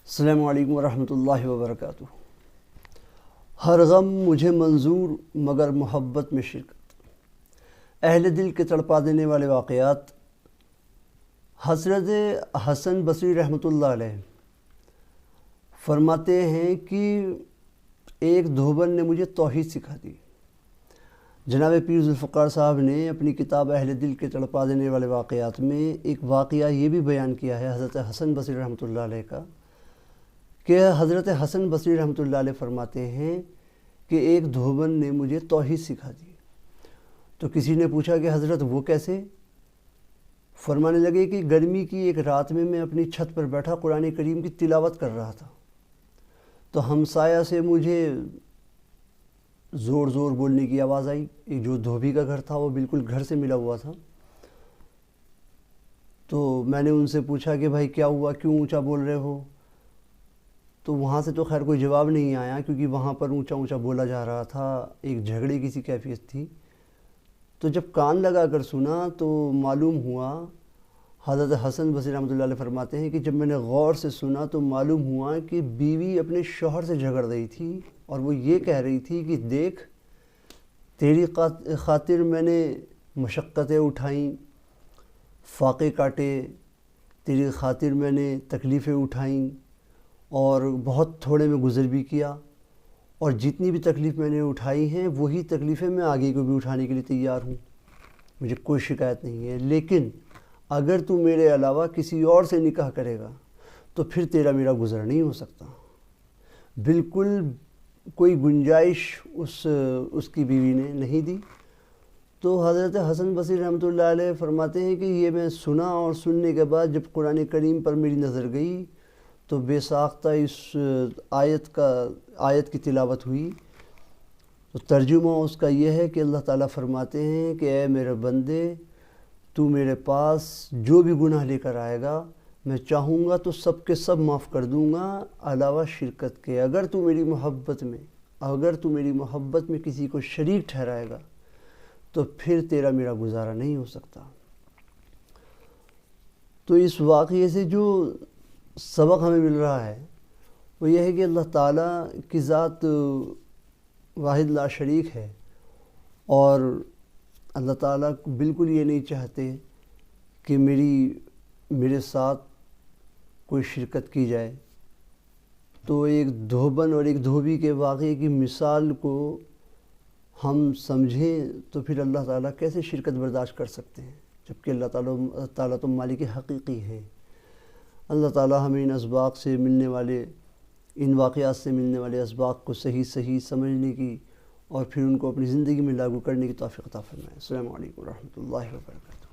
السلام علیکم ورحمۃ اللہ وبرکاتہ۔ ہر غم مجھے منظور مگر محبت میں شرکت، اہل دل کے تڑپا دینے والے واقعات۔ حضرت حسن بصری رحمۃ اللہ علیہ فرماتے ہیں کہ ایک دھوبن نے مجھے توحید سکھا دی۔ جناب پیر ذوالفقار صاحب نے اپنی کتاب اہل دل کے تڑپا دینے والے واقعات میں ایک واقعہ یہ بھی بیان کیا ہے حضرت حسن بصری رحمۃ اللہ علیہ کا، کہ حضرت حسن بصری رحمۃ اللہ علیہ فرماتے ہیں کہ ایک دھوبن نے مجھے توحید سکھا دی۔ تو کسی نے پوچھا کہ حضرت وہ کیسے؟ فرمانے لگے کہ گرمی کی ایک رات میں اپنی چھت پر بیٹھا قرآن کریم کی تلاوت کر رہا تھا، تو ہمسایہ سے مجھے زور زور بولنے کی آواز آئی۔ ایک جو دھوبی کا گھر تھا وہ بالکل گھر سے ملا ہوا تھا، تو میں نے ان سے پوچھا کہ بھائی کیا ہوا، کیوں اونچا بول رہے ہو؟ تو وہاں سے تو خیر کوئی جواب نہیں آیا، کیونکہ وہاں پر اونچا اونچا بولا جا رہا تھا، ایک جھگڑے کی سی کیفیت تھی۔ تو جب کان لگا کر سنا تو معلوم ہوا، حضرت حسن بصری رحمۃ اللہ علیہ فرماتے ہیں کہ جب میں نے غور سے سنا تو معلوم ہوا کہ بیوی اپنے شوہر سے جھگڑ رہی تھی، اور وہ یہ کہہ رہی تھی کہ دیکھ تیری خاطر میں نے مشقتیں اٹھائیں، فاقے کاٹے، تیری خاطر میں نے تکلیفیں اٹھائیں اور بہت تھوڑے میں گزر بھی کیا، اور جتنی بھی تکلیف میں نے اٹھائی ہیں وہی تکلیفیں میں آگے کو بھی اٹھانے کے لیے تیار ہوں، مجھے کوئی شکایت نہیں ہے، لیکن اگر تو میرے علاوہ کسی اور سے نکاح کرے گا تو پھر تیرا میرا گزر نہیں ہو سکتا۔ بالکل کوئی گنجائش اس کی بیوی نے نہیں دی۔ تو حضرت حسن بصری رحمۃ اللہ علیہ فرماتے ہیں کہ یہ میں سنا، اور سننے کے بعد جب قرآن کریم پر میری نظر گئی تو بے ساختہ اس آیت کی تلاوت ہوئی۔ تو ترجمہ اس کا یہ ہے کہ اللہ تعالیٰ فرماتے ہیں کہ اے میرے بندے، تو میرے پاس جو بھی گناہ لے کر آئے گا میں چاہوں گا تو سب کے سب معاف کر دوں گا علاوہ شرکت کے۔ اگر تو میری محبت میں کسی کو شریک ٹھہرائے گا تو پھر تیرا میرا گزارا نہیں ہو سکتا۔ تو اس واقعے سے جو سبق ہمیں مل رہا ہے وہ یہ ہے کہ اللہ تعالیٰ کی ذات واحد لا شریک ہے، اور اللہ تعالیٰ بالکل یہ نہیں چاہتے کہ میرے ساتھ کوئی شرکت کی جائے۔ تو ایک دھوبن اور ایک دھوبی کے واقعے کی مثال کو ہم سمجھیں تو پھر اللہ تعالیٰ کیسے شرکت برداشت کر سکتے ہیں، جبکہ اللہ تعالیٰ تو مالک حقیقی ہے۔ اللہ تعالیٰ ہمیں ان واقعات سے ملنے والے اسباق کو صحیح سمجھنے کی اور پھر ان کو اپنی زندگی میں لاگو کرنے کی توفیق عطا فرمائے۔ السلام علیکم ورحمۃ اللہ وبرکاتہ۔